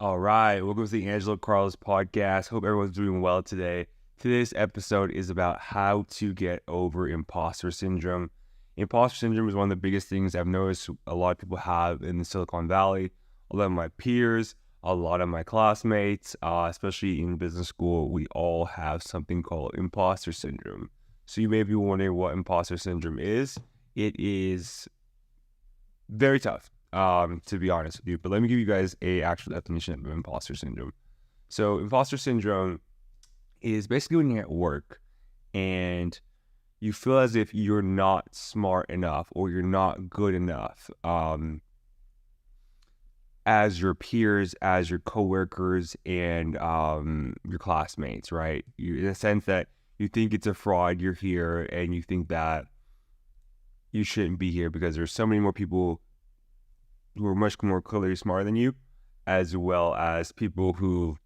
All right, welcome to the Angelo Carlos podcast. Hope everyone's doing well today. Today's episode is about how to get over imposter syndrome. Imposter syndrome is one of the biggest things I've noticed a lot of people have in the Silicon Valley. A lot of my peers, a lot of my classmates, especially in business school, we all have something called imposter syndrome. So you may be wondering what imposter syndrome is. It is very tough, to be honest with you. But let me give you guys a actual definition of imposter syndrome. So imposter syndrome is basically when you're at work and you feel as if you're not smart enough or you're not good enough as your peers, as your coworkers, and your classmates, right? In a sense that you think it's a fraud, you're here, and you think that you shouldn't be here because there's so many more people who are much more clearly smarter than you, as well as people who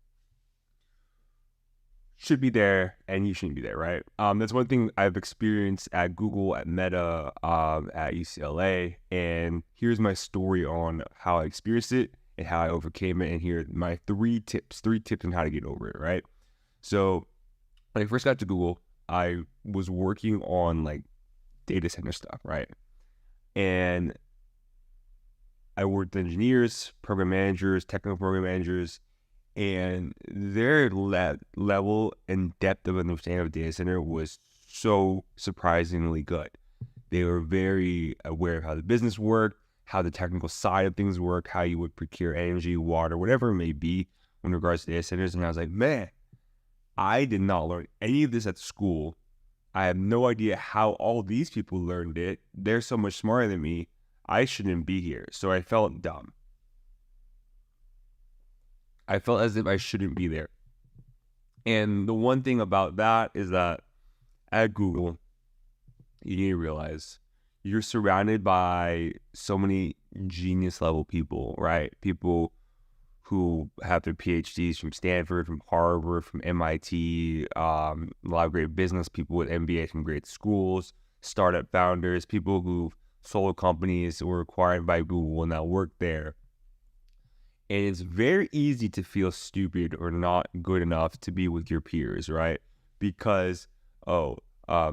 should be there and you shouldn't be there, right? That's one thing I've experienced at Google, at Meta, at UCLA, and here's my story on how I experienced it and how I overcame it, and here are my three tips on how to get over it, right? So when I first got to Google, I was working on like data center stuff, right? And I worked with engineers, program managers, technical program managers, and their level and depth of understanding of data center was so surprisingly good. They were very aware of how the business worked, how the technical side of things work, how you would procure energy, water, whatever it may be in regards to data centers. And I was like, man, I did not learn any of this at school. I have no idea how all these people learned it. They're so much smarter than me. I shouldn't be here. So I felt dumb. I felt as if I shouldn't be there. And the one thing about that is that at Google, you need to realize you're surrounded by so many genius level people, right? People who have their PhDs from Stanford, from Harvard, from MIT, a lot of great business people with MBAs from great schools, startup founders, people who sold companies were acquired by Google and now work there. And it's very easy to feel stupid or not good enough to be with your peers, right? Because,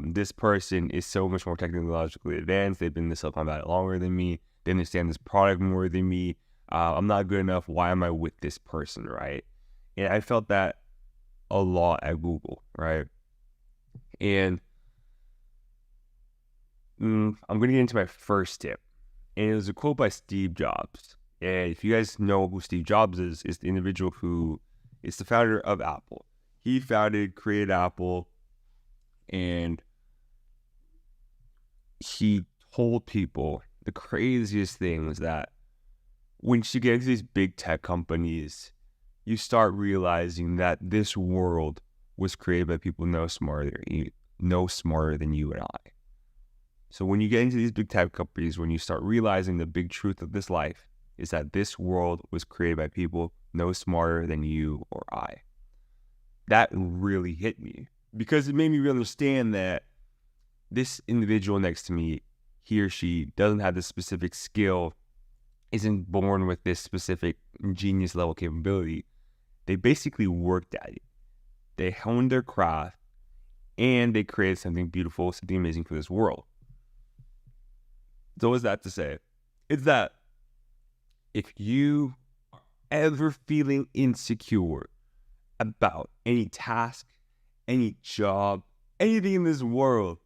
this person is so much more technologically advanced. They've been in the Silicon Valley longer than me. They understand this product more than me. I'm not good enough. Why am I with this person, right? And I felt that a lot at Google, right? And I'm going to get into my first tip. And it was a quote by Steve Jobs. And if you guys know who Steve Jobs is the individual who is the founder of Apple. He created Apple, and he told people the craziest things that once you get into these big tech companies, you start realizing that this world was created by people no smarter than you and I. So when you get into these big tech companies, when you start realizing the big truth of this life is that this world was created by people no smarter than you or I. That really hit me because it made me really understand that this individual next to me, he or she doesn't have this specific skill, isn't born with this specific genius level capability. They basically worked at it. They honed their craft and they created something beautiful, something amazing for this world. So what's that to say? It's that if you are ever feeling insecure about any task, any job, anything in this world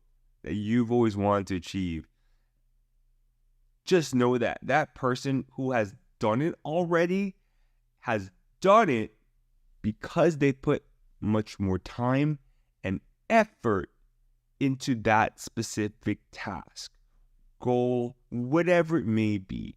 that you've always wanted to achieve, just know that that person who has done it already has done it because they put much more time and effort into that specific task, goal, whatever it may be.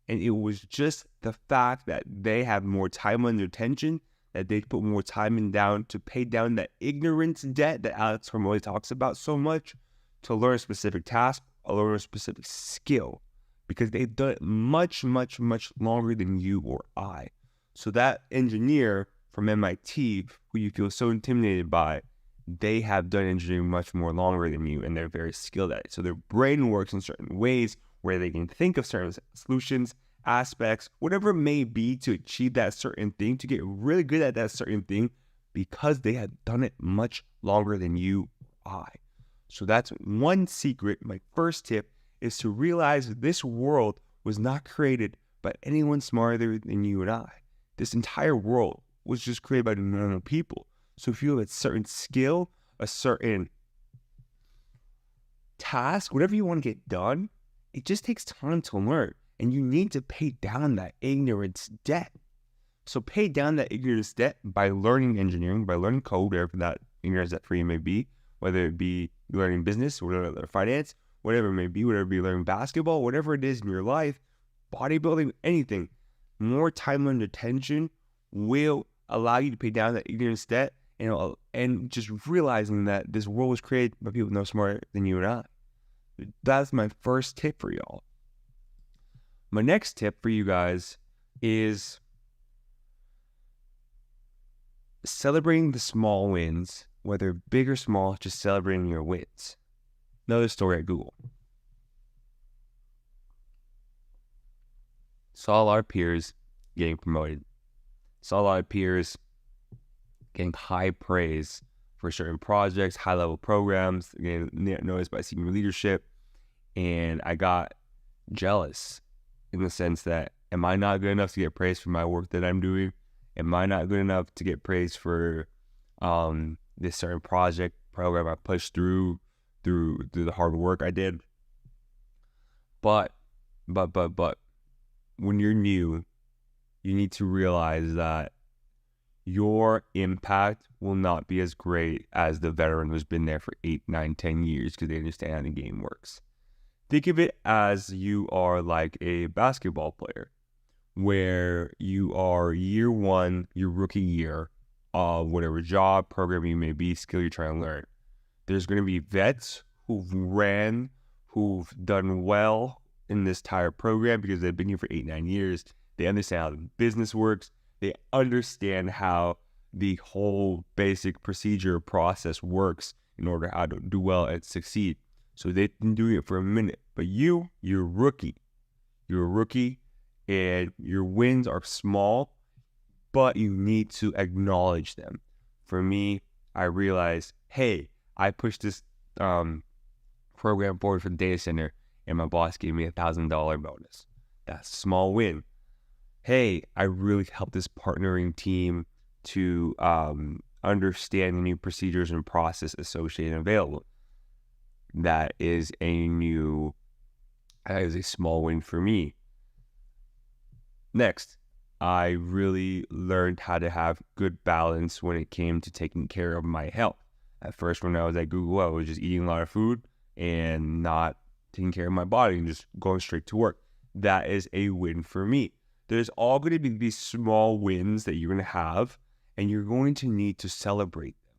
And it was just the fact that they have more time on their attention, that they put more time in down to pay down that ignorance debt that Alex Hormozy talks about so much, to learn a specific task or learn a specific skill, because they've done it much, much, much longer than you or I. So that engineer from MIT, who you feel so intimidated by, they have done engineering much more longer than you, and they're very skilled at it. So their brain works in certain ways where they can think of certain solutions aspects, whatever it may be, to achieve that certain thing, to get really good at that certain thing, because they have done it much longer than you or I. So that's one secret. My first tip is to realize this world was not created by anyone smarter than you and I. This entire world was just created by normal people. So if you have a certain skill, a certain task, whatever you want to get done, it just takes time to learn. And you need to pay down that ignorance debt. So pay down that ignorance debt by learning engineering, by learning code, whatever that ignorance debt for you may be, whether it be learning business or finance, whatever it may be, whatever it be learning basketball, whatever it is in your life, bodybuilding, anything. More time and attention will allow you to pay down that ignorance debt, and just realizing that this world was created by people no smarter than you and I. That's my first tip for y'all. My next tip for you guys is celebrating the small wins, whether big or small, just celebrating your wins. Another story at Google. Saw a lot of peers getting promoted. Saw a lot of peers getting high praise for certain projects, high-level programs, getting noticed by senior leadership. And I got jealous in the sense that, am I not good enough to get praised for my work that I'm doing? Am I not good enough to get praised for this certain program I pushed through the hard work I did? But when you're new, you need to realize that your impact will not be as great as the veteran who's been there for 8, 9, 10 years because they understand how the game works. Think of it as you are like a basketball player where you are year one, your rookie year of whatever job, program you may be, skill you're trying to learn. There's going to be vets who've done well in this entire program because they've been here for 8, 9 years. They understand how the business works. They understand how the whole basic procedure process works in order how to do well and succeed. So they've been doing it for a minute. But you're a rookie. You're a rookie and your wins are small, but you need to acknowledge them. For me, I realized, hey, I pushed this program forward for the data center and my boss gave me $1,000 bonus. That's a small win. Hey, I really helped this partnering team to understand the new procedures and process associated and available. That is a small win for me. Next, I really learned how to have good balance when it came to taking care of my health. At first, when I was at Google, I was just eating a lot of food and not taking care of my body and just going straight to work. That is a win for me. There's all going to be these small wins that you're going to have, and you're going to need to celebrate them.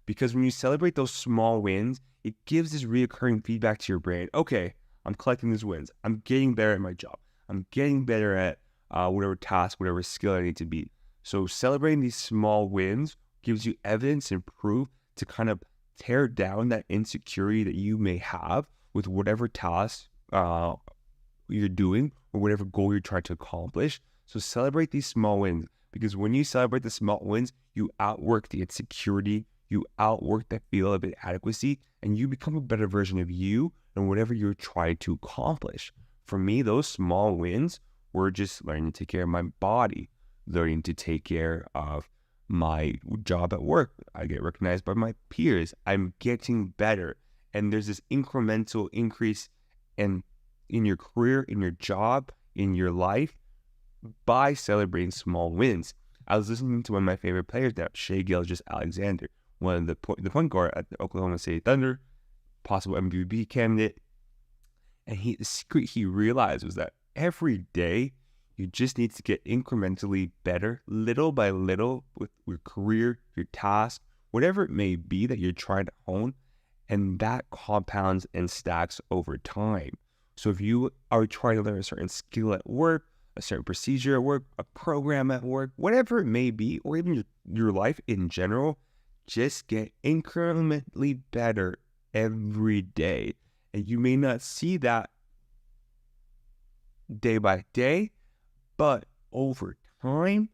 Because when you celebrate those small wins, it gives this reoccurring feedback to your brain. Okay, I'm collecting these wins. I'm getting better at my job. I'm getting better at whatever task, whatever skill I need to be. So celebrating these small wins gives you evidence and proof to kind of tear down that insecurity that you may have with whatever task you're doing or whatever goal you're trying to accomplish. So celebrate these small wins, because when you celebrate the small wins, you outwork the insecurity, you outwork that feel of inadequacy, and you become a better version of you and whatever you're trying to accomplish. For me, those small wins were just learning to take care of my body, learning to take care of my job at work. I get recognized by my peers. I'm getting better. And there's this incremental increase in your career, in your job, in your life by celebrating small wins. I was listening to one of my favorite players now, Shai Gilgeous-Alexander, one of the point guard at the Oklahoma City Thunder, possible MVP candidate. And the secret he realized was that every day you just need to get incrementally better, little by little, with your career, your task, whatever it may be that you're trying to hone, and that compounds and stacks over time. So if you are trying to learn a certain skill at work, a certain procedure at work, a program at work, whatever it may be, or even your life in general, just get incrementally better every day. And you may not see that day by day, But over time,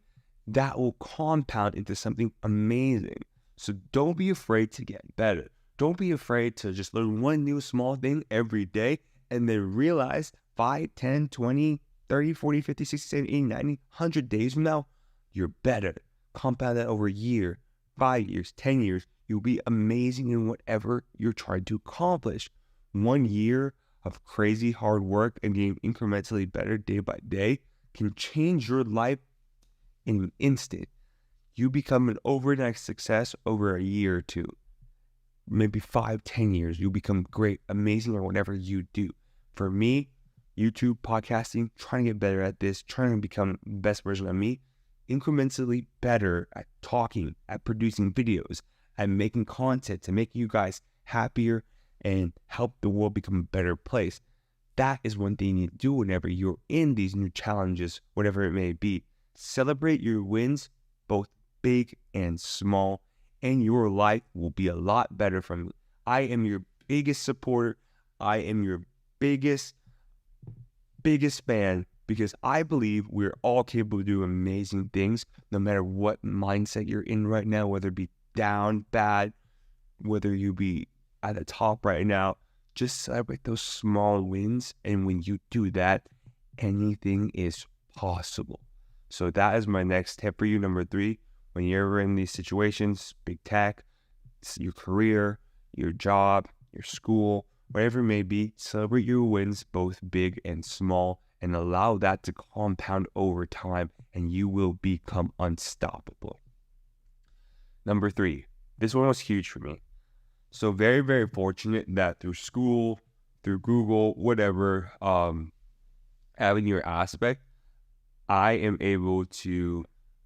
that will compound into something amazing. So don't be afraid to get better. Don't be afraid to just learn one new small thing every day and then realize 5, 10, 20, 30, 40, 50, 60, 70, 80, 90, 100 days from now, you're better. Compound that over a year, 5 years, 10 years. You'll be amazing in whatever you're trying to accomplish. 1 year of crazy hard work and getting incrementally better day by day can change your life in an instant. You become an overnight success over a year or two, maybe 5, 10 years. You become great, amazing at whatever you do. For me, YouTube, podcasting, trying to get better at this, trying to become the best version of me, incrementally better at talking, at producing videos, at making content to make you guys happier and help the world become a better place. That is one thing you do whenever you're in these new challenges, whatever it may be. Celebrate your wins, both big and small, and your life will be a lot better from it. I am your biggest supporter. I am your biggest fan, because I believe we're all capable of doing amazing things, no matter what mindset you're in right now, whether it be down, bad, whether you be at the top right now. Just celebrate those small wins, and when you do that, anything is possible. So that is my next tip for you, number 3. When you're ever in these situations, big tech, your career, your job, your school, whatever it may be, celebrate your wins, both big and small, and allow that to compound over time, and you will become unstoppable. Number 3, this one was huge for me. So very, very fortunate that through school, through Google, whatever avenue or aspect, I am able to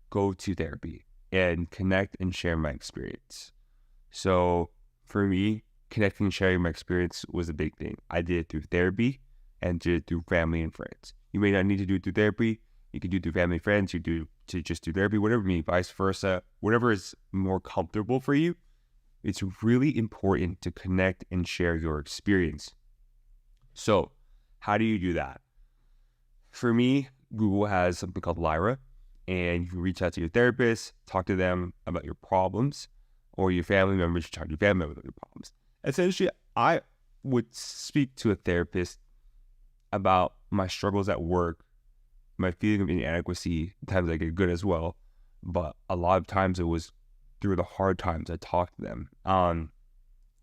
go to therapy and connect and share my experience. So for me, connecting and sharing my experience was a big thing. I did it through therapy and did it through family and friends. You may not need to do it through therapy. You can do it through family and friends. You do to just do therapy, whatever you mean, vice versa, whatever is more comfortable for you. It's really important to connect and share your experience. So how do you do that? For me, Google has something called Lyra, and you can reach out to your therapist, talk to them about your problems, or your family members, talk to your family members about your problems. Essentially, I would speak to a therapist about my struggles at work, my feeling of inadequacy. Times I get good as well, but a lot of times it was through the hard times I talked to them.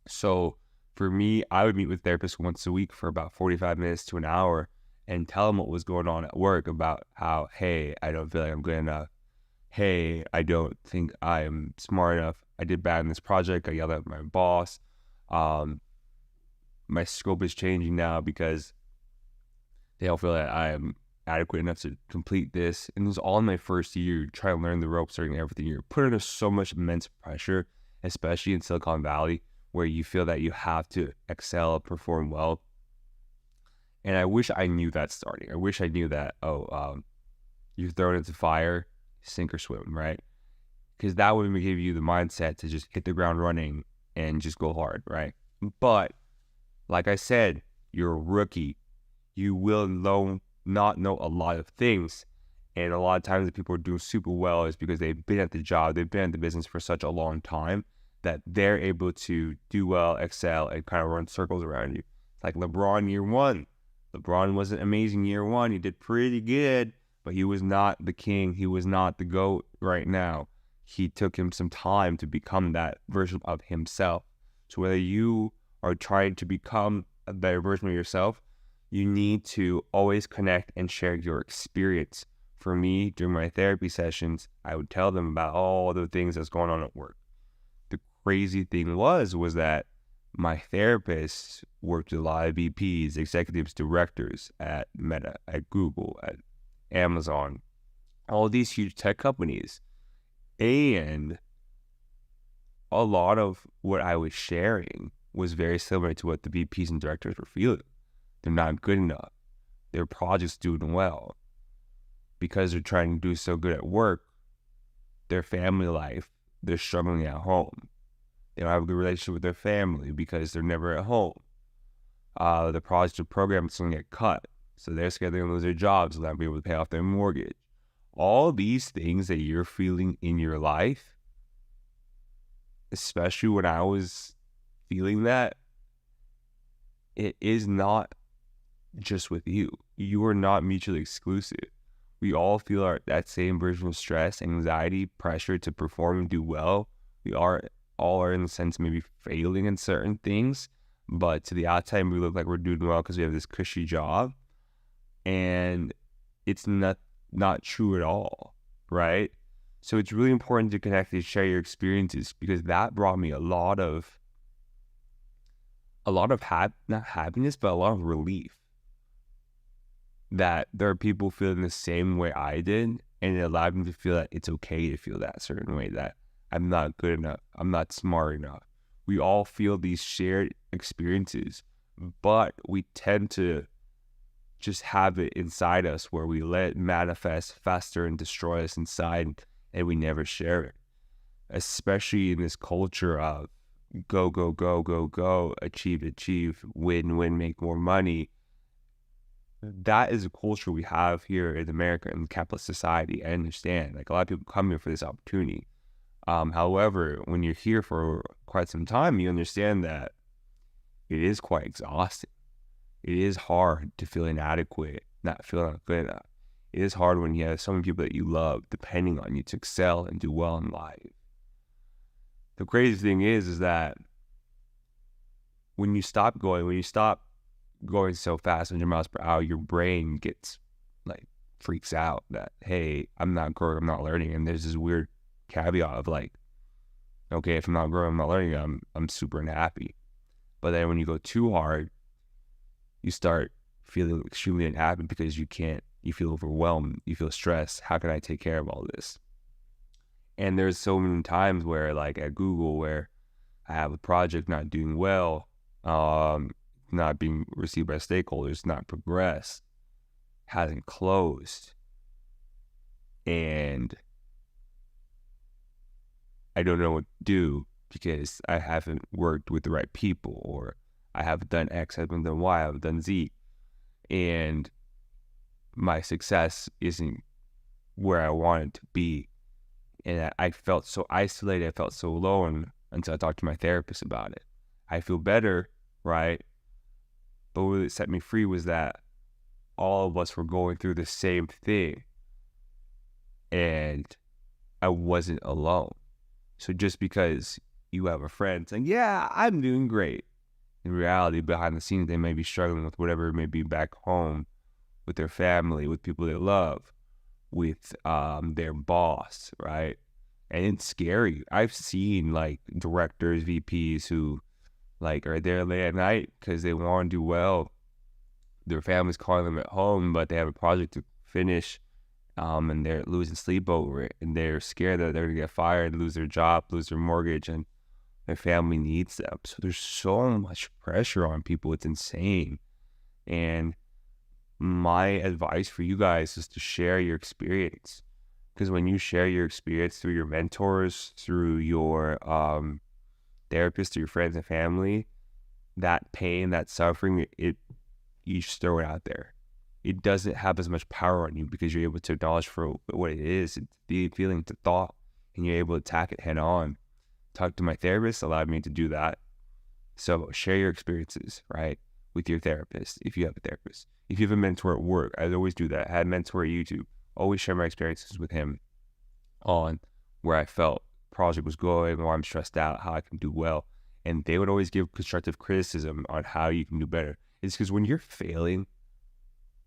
So for me, I would meet with therapists once a week for about 45 minutes to an hour and tell them what was going on at work, about how, hey, I don't feel like I'm good enough. Hey, I don't think I'm smart enough. I did bad in this project. I yelled at my boss. My scope is changing now because they don't feel that I am adequate enough to complete this. And it was all in my first year, trying to learn the ropes, learning everything. You're put under so much immense pressure, especially in Silicon Valley, where you feel that you have to excel, perform well. And I wish I knew that starting. I wish I knew that, you're thrown into fire, sink or swim, right? Because that would give you the mindset to just hit the ground running and just go hard, right? But like I said, you're a rookie. You will not know a lot of things. And a lot of times the people are doing super well is because they've been at the job, they've been at the business for such a long time that they're able to do well, excel, and kind of run circles around you. Like LeBron year 1. LeBron wasn't amazing year 1. He did pretty good, but he was not the king. He was not the GOAT right now. He took him some time to become that version of himself. So whether you are trying to become a better version of yourself, you need to always connect and share your experience. For me, during my therapy sessions, I would tell them about all the things that's going on at work. The crazy thing was that my therapist worked with a lot of VPs, executives, directors at Meta, at Google, at Amazon, all these huge tech companies. And a lot of what I was sharing was very similar to what the VPs and directors were feeling. They're not good enough. Their project's doing well. Because they're trying to do so good at work, their family life, they're struggling at home. They don't have a good relationship with their family because they're never at home. The project or program is going to get cut. So they're scared they're gonna lose their jobs, they'll not be able to pay off their mortgage. All these things that you're feeling in your life, especially when I was feeling that, it is not just with you. You are not mutually exclusive. We all feel that same version of stress, anxiety, pressure to perform and do well. We all are in the sense maybe failing in certain things, but to the outside we look like we're doing well because we have this cushy job, and it's not true at all, right? So it's really important to connect and share your experiences, because that brought me a lot of not happiness, but a lot of relief, that there are people feeling the same way I did, and it allowed me to feel that it's okay to feel that certain way, that I'm not good enough, I'm not smart enough. We all feel these shared experiences, but we tend to just have it inside us, where we let it manifest faster and destroy us inside, and we never share it. Especially in this culture of go, go, go, go, go, achieve, win, make more money. That is a culture we have here in America, in capitalist society. I understand, like, a lot of people come here for this opportunity. However, when you're here for quite some time, you understand that it is quite exhausting. It is hard to feel inadequate, not feel not good enough. It is hard when you have so many people that you love depending on you to excel and do well in life. The crazy thing is that when you stop going so fast, 100 miles per hour, your brain gets like, freaks out that, hey, I'm not growing, I'm not learning. And there's this weird caveat of like, okay, if I'm not growing, I'm not learning, I'm super unhappy. But then when you go too hard, you start feeling extremely unhappy because you feel overwhelmed, you feel stressed. How can I take care of all this? And there's so many times where, like at Google, where I have a project not doing well, not being received by stakeholders, not progressed, hasn't closed, and I don't know what to do because I haven't worked with the right people, or I haven't done X, I haven't done Y, I haven't done Z, and my success isn't where I want it to be. And I felt so isolated, I felt so alone until I talked to my therapist about it. I feel better, right? But what really set me free was that all of us were going through the same thing, and I wasn't alone. So just because you have a friend saying, yeah, I'm doing great, in reality, behind the scenes, they may be struggling with whatever it may be back home, with their family, with people they love, with their boss, right? And it's scary. I've seen like directors, VPs who like are there late at night because they want to do well. Their family's calling them at home, but they have a project to finish, and they're losing sleep over it, and they're scared that they're gonna get fired, lose their job, lose their mortgage, and their family needs them. So there's so much pressure on people. It's insane. And my advice for you guys is to share your experience, because when you share your experience through your mentors, through your therapist, through your friends and family, that pain, that suffering, you just throw it out there. It doesn't have as much power on you because you're able to acknowledge for what it is. It's the feeling, it's a thought, and you're able to attack it head on. Talk to my therapist allowed me to do that. So share your experiences, right, with your therapist, if you have a therapist. If you have a mentor at work, I always do that. I had a mentor at YouTube. Always share my experiences with him on where I felt project was going, or I'm stressed out, how I can do well. And they would always give constructive criticism on how you can do better. It's because when you're failing,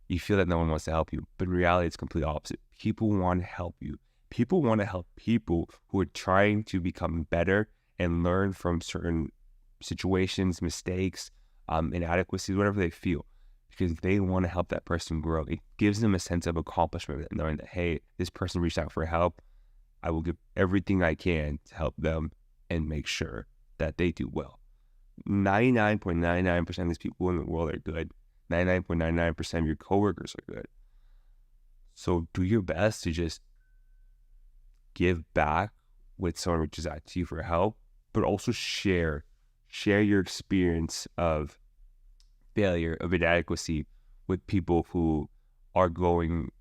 you feel that no one wants to help you. But in reality, it's completely opposite. People want to help you. People want to help people who are trying to become better and learn from certain situations, mistakes, inadequacies, whatever they feel, because they want to help that person grow. It gives them a sense of accomplishment, knowing that, hey, this person reached out for help. I will give everything I can to help them and make sure that they do well. 99.99% of these people in the world are good. 99.99% of your coworkers are good. So do your best to just give back when someone reaches out to you for help, but also share your experience of failure, of inadequacy with people who are going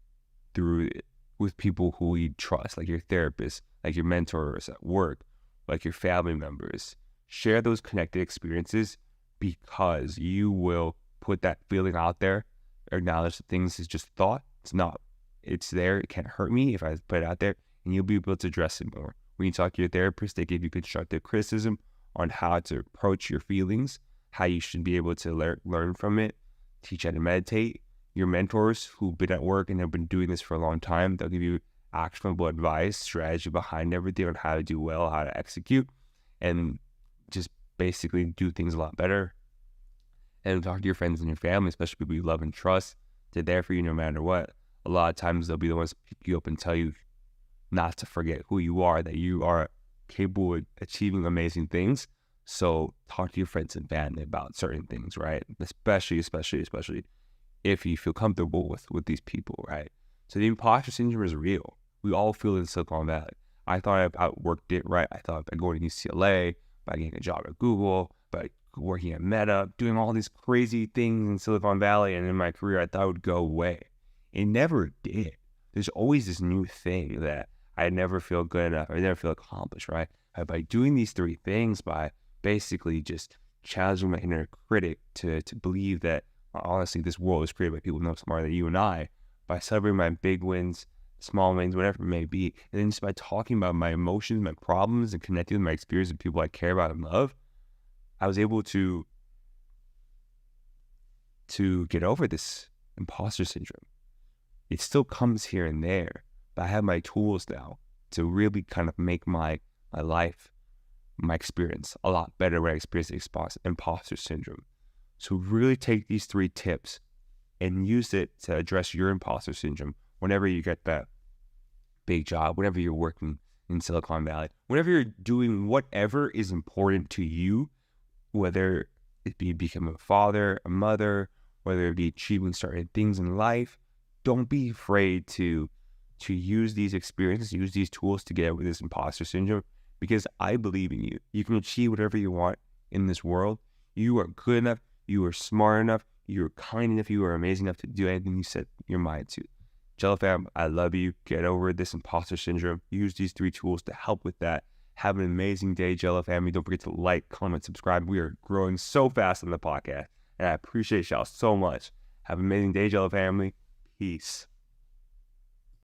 through it, with people who you trust, like your therapist, like your mentors at work, like your family members. Share those connected experiences, because you will put that feeling out there, acknowledge that things is just thought. It's not, it's there. It can't hurt me if I put it out there, and you'll be able to address it more. When you talk to your therapist, they give you constructive criticism on how to approach your feelings, how you should be able to learn from it, teach how to meditate. Your mentors who've been at work and have been doing this for a long time, they'll give you actionable advice, strategy behind everything on how to do well, how to execute, and just basically do things a lot better. And talk to your friends and your family, especially people you love and trust. They're there for you no matter what. A lot of times they'll be the ones to pick you up and tell you not to forget who you are, that you are capable of achieving amazing things. So talk to your friends and family about certain things, right? Especially if you feel comfortable with these people, right? So the imposter syndrome is real. We all feel it in Silicon Valley. I thought I outworked it, right? I thought by going to UCLA, by getting a job at Google, by working at Meta, doing all these crazy things in Silicon Valley and in my career, I thought it would go away. It never did. There's always this new thing that I never feel good enough. I never feel accomplished, right? By doing these three things, by basically just challenging my inner critic to believe that honestly this world is created by people no smarter than you and I, by celebrating my big wins, small wins, whatever it may be, and then just by talking about my emotions, my problems, and connecting with my experience with people I care about and love, I was able to get over this imposter syndrome. It still comes here and there, but I have my tools now to really kind of make my life, my experience a lot better when I experience imposter syndrome. So really take these 3 tips and use it to address your imposter syndrome whenever you get that big job, whenever you're working in Silicon Valley, whenever you're doing whatever is important to you, whether it be becoming a father, a mother, whether it be achieving certain things in life. Don't be afraid to use these experiences, use these tools to get over this imposter syndrome, because I believe in you. You can achieve whatever you want in this world. You are good enough. You are smart enough. You are kind enough. You are amazing enough to do anything you set your mind to. Jello fam, I love you. Get over this imposter syndrome. Use these 3 tools to help with that. Have an amazing day, Jello family. Don't forget to like, comment, subscribe. We are growing so fast on the podcast, and I appreciate y'all so much. Have an amazing day, Jello family. Peace.